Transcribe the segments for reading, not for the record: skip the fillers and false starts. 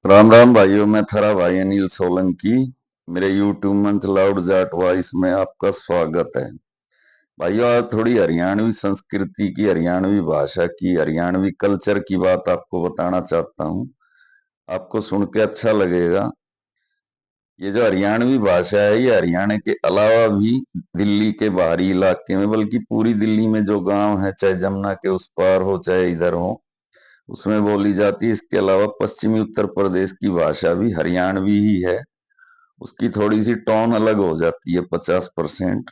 राम राम भाइयों, मैं थारा भाई अनिल सोलंकी। मेरे यूट्यूब मंच लाउड जाट वॉइस में आपका स्वागत है। भाइयों, आज थोड़ी हरियाणवी संस्कृति की, हरियाणवी भाषा की, हरियाणवी कल्चर की बात आपको बताना चाहता हूँ। आपको सुन के अच्छा लगेगा। ये जो हरियाणवी भाषा है, ये हरियाणा के अलावा भी दिल्ली के बाहरी इलाके में, बल्कि पूरी दिल्ली में जो गांव है, चाहे जमुना के उस पार हो चाहे इधर हो, उसमें बोली जाती है। इसके अलावा पश्चिमी उत्तर प्रदेश की भाषा भी हरियाणवी ही है। उसकी थोड़ी सी टोन अलग हो जाती है 50%।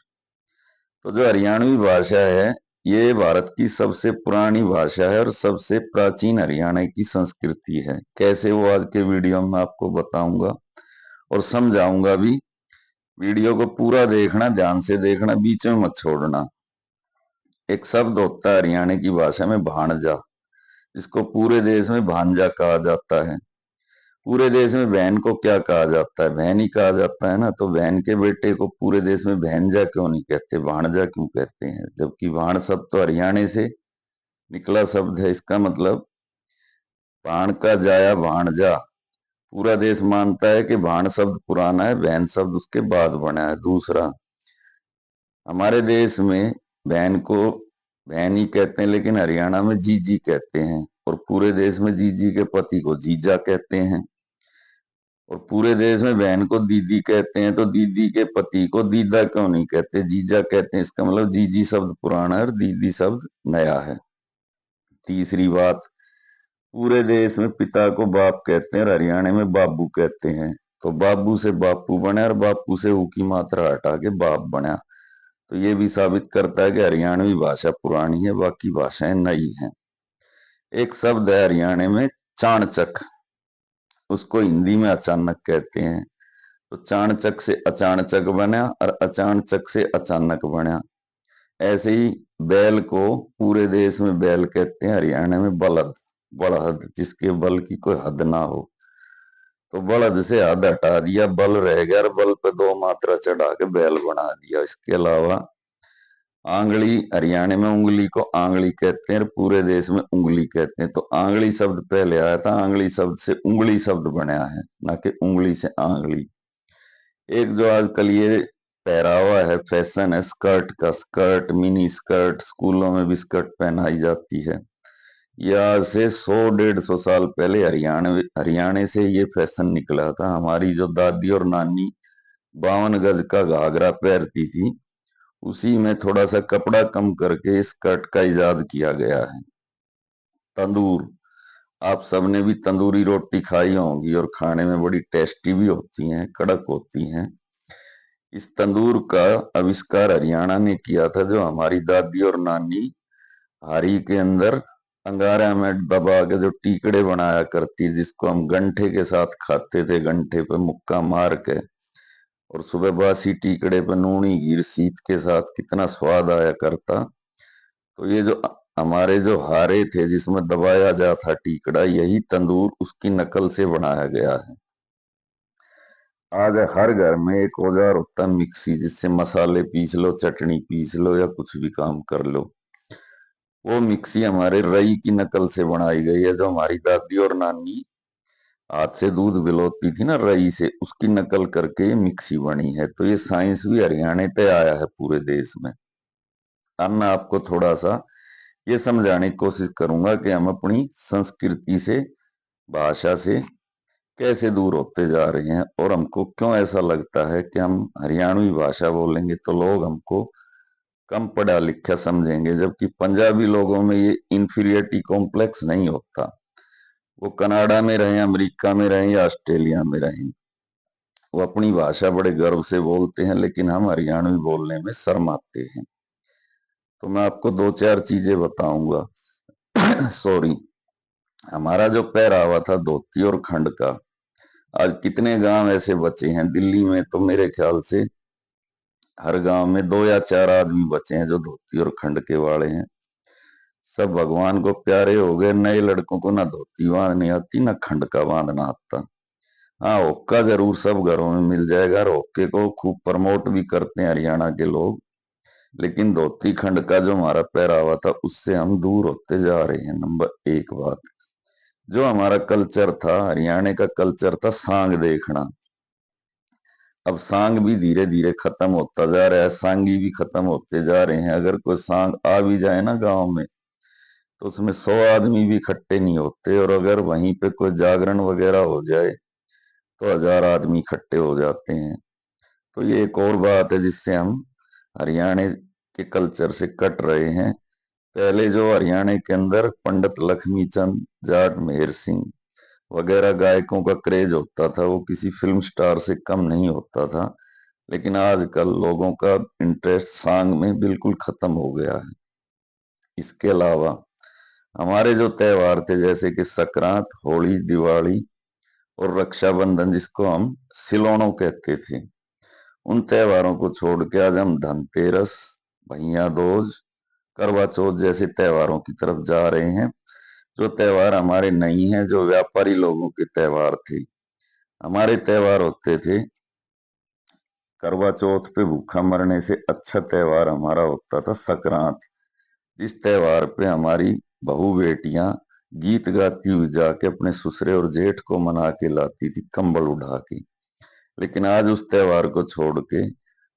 तो जो हरियाणवी भाषा है, ये भारत की सबसे पुरानी भाषा है और सबसे प्राचीन हरियाणा की संस्कृति है। कैसे, वो आज के वीडियो में आपको बताऊंगा और समझाऊंगा भी। वीडियो को पूरा देखना, ध्यान से देखना, बीच में मत छोड़ना। एक शब्द होता है हरियाणा की भाषा में, भाणजा, जिसको पूरे देश में भांजा कहा जाता है। पूरे देश में बहन को क्या कहा जाता है? बहन ही कहा जाता है ना। तो बहन के बेटे को पूरे देश में बहनजा क्यों नहीं कहते, भाणजा क्यों कहते हैं? जबकि भाण शब्द तो हरियाणा से निकला शब्द है। इसका मतलब भाण का जाया भाणजा। पूरा देश मानता है कि भाण शब्द पुराना है, बहन शब्द उसके बाद बना है। दूसरा, हमारे देश में बहन को बहन ही कहते हैं, लेकिन हरियाणा में जीजी कहते हैं। और पूरे देश में जीजी के पति को जीजा कहते हैं। और पूरे देश में बहन को दीदी कहते हैं, तो दीदी के पति को दीदा क्यों नहीं कहते, जीजा कहते हैं? इसका मतलब जीजी शब्द पुराना है और दीदी शब्द नया है। तीसरी बात, पूरे देश में पिता को बाप कहते हैं और हरियाणा में बाबू कहते हैं। तो बाबू से बापू बने और बापू से ऊ की मात्रा हटा के बाप बना। तो ये भी साबित करता है कि हरियाणवी भाषा पुरानी है, बाकी भाषाएं नई हैं। एक शब्द है हरियाणा में, चाणचक। उसको हिंदी में अचानक कहते हैं। तो चाणचक से अचानचक बना और अचानचक से अचानक बना। ऐसे ही बैल को पूरे देश में बैल कहते हैं, हरियाणा में बलद, बड़हद, जिसके बल की कोई हद ना हो। तो बलद से हद हटा दिया, बल रह गया और बल पे दो मात्रा चढ़ा के बैल बना दिया। इसके अलावा आंगली, हरियाणा में उंगली को आंगली कहते हैं और पूरे देश में उंगली कहते हैं। तो आंगली शब्द पहले आया था, आंगली शब्द से उंगली शब्द बना है, ना कि उंगली से आंगली। एक जो आजकल ये पहरावा है, फैशन है स्कर्ट का, स्कर्ट, मिनी स्कर्ट, स्कूलों में भी स्कर्ट पहनाई जाती है। ये आज से 100 150 साल पहले हरियाणा से ये फैशन निकला था। हमारी जो दादी और नानी 52 गज का घाघरा पहनती थी, उसी में थोड़ा सा कपड़ा कम करके स्कर्ट का इजाद किया गया है। तंदूर, आप सबने भी तंदूरी रोटी खाई होंगी और खाने में बड़ी टेस्टी भी होती हैं, कड़क होती हैं। इस तंदूर का आविष्कार हरियाणा ने किया था। जो हमारी दादी और नानी हारी के अंदर अंगारा में दबा के जो टीकड़े बनाया करती, जिसको हम गंठे के साथ खाते थे, गंठे पे मुक्का मार के। और सुबह बासी टीकड़े पे नूनी घी शीत के साथ कितना स्वाद आया करता। तो ये जो हमारे जो हारे थे, जिसमें दबाया जाता टीकड़ा, यही तंदूर उसकी नकल से बनाया गया है। आज हर घर में एक औजार होता है, मिक्सी, जिससे मसाले पीस लो, चटनी पीस लो या कुछ भी काम कर लो। वो मिक्सी हमारे रई की नकल से बनाई गई है। जो हमारी दादी और नानी हाथ से दूध बिलोती थी ना, रई से, उसकी नकल करके ये मिक्सी बनी है। तो ये साइंस भी हरियाणा पे आया है पूरे देश में। अब मैं आपको थोड़ा सा ये समझाने की कोशिश करूंगा कि हम अपनी संस्कृति से, भाषा से कैसे दूर होते जा रहे हैं और हमको क्यों ऐसा लगता है कि हम हरियाणवी भाषा बोलेंगे तो लोग हमको कम पढ़ा लिखा समझेंगे। जबकि पंजाबी लोगों में ये इंफीरियरिटी कॉम्प्लेक्स नहीं होता। वो कनाडा में रहे, अमेरिका में रहे या ऑस्ट्रेलिया में रहे, वो अपनी भाषा बड़े गर्व से बोलते हैं, लेकिन हम हरियाणवी बोलने में शर्माते हैं। तो मैं आपको दो चार चीजें बताऊंगा। सॉरी। हमारा जो पहरावा था धोती और खंड का, आज कितने गांव ऐसे बचे हैं? दिल्ली में तो मेरे ख्याल से हर गांव में दो या चार आदमी बचे हैं जो धोती और खंड के वाले हैं। सब भगवान को प्यारे हो गए। नए लड़कों को ना धोती बांधनी आती, ना खंड का बांधना आता। हाँ, होक्का जरूर सब घरों में मिल जाएगा और होक्के को खूब प्रमोट भी करते हैं हरियाणा के लोग। लेकिन धोती खंड का जो हमारा पहरावा था, उससे हम दूर होते जा रहे हैं। नंबर एक बात। जो हमारा कल्चर था, हरियाणा का कल्चर था सांग देखना। अब सांग भी धीरे धीरे खत्म होता जा रहा है, सांगी भी खत्म होते जा रहे हैं। अगर कोई सांग आ भी जाए ना गांव में, तो उसमें 100 आदमी भी इकट्ठे नहीं होते, और अगर वहीं पे कोई जागरण वगैरह हो जाए तो 1000 आदमी इकट्ठे हो जाते हैं। तो ये एक और बात है जिससे हम हरियाणा के कल्चर से कट रहे हैं। पहले जो हरियाणा के अंदर पंडित लक्ष्मी चंद जाट, मेहर सिंह वगैरह गायकों का क्रेज होता था, वो किसी फिल्म स्टार से कम नहीं होता था। लेकिन आजकल लोगों का इंटरेस्ट सांग में बिल्कुल खत्म हो गया है। इसके अलावा हमारे जो त्योहार थे, जैसे कि संक्रांत, होली, दिवाली और रक्षाबंधन, जिसको हम सिलोणो कहते थे, उन त्योहारों को छोड़ के आज हम धनतेरस, भैया दूज, करवा चौथ जैसे त्योहारों की तरफ जा रहे हैं। जो त्योहार हमारे नहीं है, जो व्यापारी लोगों के त्योहार थे। हमारे त्योहार होते थे, करवा चौथ पे भूखा मरने से अच्छा त्योहार हमारा होता था संक्रांत। जिस त्योहार पे हमारी बहू बेटियां गीत गाती हुई जाके अपने ससुरे और जेठ को मना के लाती थी कंबल उड़ा के। लेकिन आज उस त्योहार को छोड़ के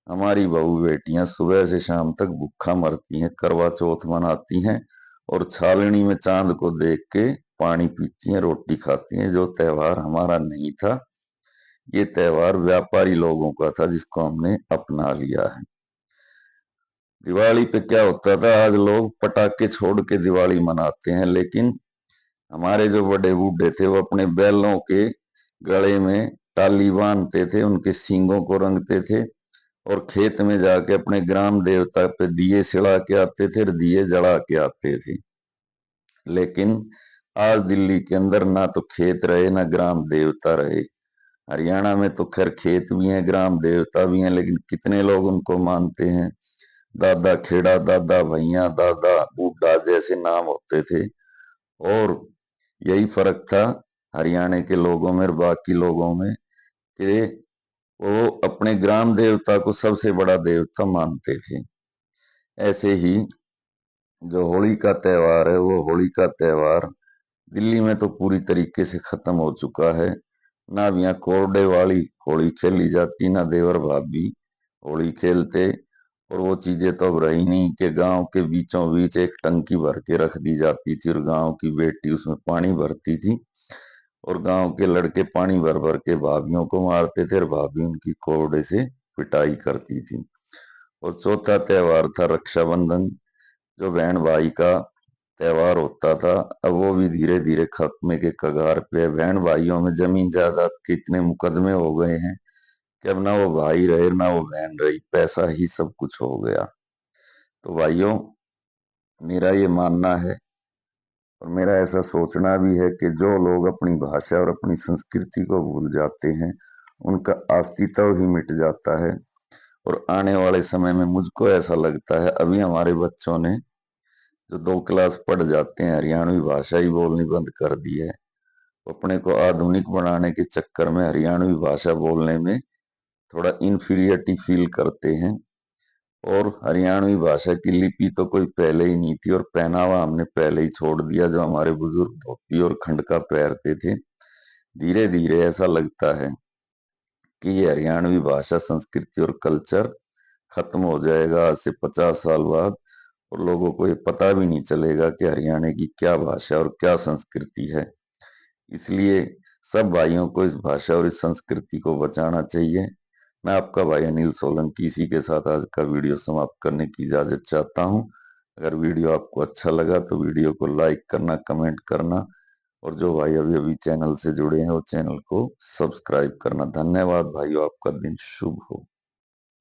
हमारी बहू बेटियां सुबह से शाम तक भूखा मरती हैं, करवा चौथ मनाती हैं, और छावनी में चांद को देख के पानी पीती हैं, रोटी खाती हैं। जो त्योहार हमारा नहीं था, ये त्योहार व्यापारी लोगों का था, जिसको हमने अपना लिया है। दिवाली पे क्या होता था, आज लोग पटाखे छोड़ के दिवाली मनाते हैं, लेकिन हमारे जो बड़े बूढ़े थे वो अपने बैलों के गले में टाली बांधते थे, उनके सींगों को रंगते थे, और खेत में जाके अपने ग्राम देवता पे दिए सिला के आते थे और दिए जला के आते थे। लेकिन आज दिल्ली के अंदर ना तो खेत रहे ना ग्राम देवता रहे। हरियाणा में तो खैर खेत भी हैं, ग्राम देवता भी हैं, लेकिन कितने लोग उनको मानते हैं। दादा खेड़ा, दादा भैया, दादा बूढ़ा जैसे नाम होते थे। और यही फर्क था हरियाणा के लोगों में और बाकी लोगों में, कि वो अपने ग्राम देवता को सबसे बड़ा देवता मानते थे। ऐसे ही जो होली का त्योहार है, वो होली का त्योहार दिल्ली में तो पूरी तरीके से खत्म हो चुका है। ना अब यहाँ कोरडे वाली होली खेली जाती, ना देवर भाभी होली खेलते। और वो चीजें तो अब रही नहीं कि गांव के बीचों बीच एक टंकी भर के रख दी जाती थी और गांव की बेटी उसमें पानी भरती थी, और गांव के लड़के पानी भर भर के भाभियों को मारते थे और भाभी उनकी कोरडे से पिटाई करती थी। और चौथा त्योहार था रक्षाबंधन, जो बहन भाई का त्योहार होता था। अब वो भी धीरे धीरे खत्मे के कगार पे है। बहन भाइयों में जमीन जायदाद के इतने मुकदमे हो गए हैं कि अब ना वो भाई रहे ना वो बहन रही, पैसा ही सब कुछ हो गया। तो भाइयों, मेरा ये मानना है और मेरा ऐसा सोचना भी है कि जो लोग अपनी भाषा और अपनी संस्कृति को भूल जाते हैं, उनका अस्तित्व ही मिट जाता है। और आने वाले समय में मुझको ऐसा लगता है, अभी हमारे बच्चों ने जो 2 क्लास पढ़ जाते हैं हरियाणवी भाषा ही बोलनी बंद कर दी है। वो अपने को आधुनिक बनाने के चक्कर में हरियाणवी भाषा बोलने में थोड़ा इंफीरियरिटी फील करते हैं। और हरियाणवी भाषा की लिपि तो कोई पहले ही नहीं थी, और पहनावा हमने पहले ही छोड़ दिया। जो हमारे बुजुर्ग धोती और खंड का पहनते थे, धीरे धीरे ऐसा लगता है कि ये हरियाणवी भाषा, संस्कृति और कल्चर खत्म हो जाएगा आज से 50 साल बाद। और लोगों को ये पता भी नहीं चलेगा कि हरियाणा की क्या भाषा और क्या संस्कृति है। इसलिए सब भाइयों को इस भाषा और इस संस्कृति को बचाना चाहिए। मैं आपका भाई अनिल सोलंकी इसी के साथ आज का वीडियो समाप्त करने की इजाजत चाहता हूं। अगर वीडियो आपको अच्छा लगा तो वीडियो को लाइक करना, कमेंट करना, और जो भाई अभी अभी चैनल से जुड़े हैं वो चैनल को सब्सक्राइब करना। धन्यवाद भाइयों, आपका दिन शुभ हो।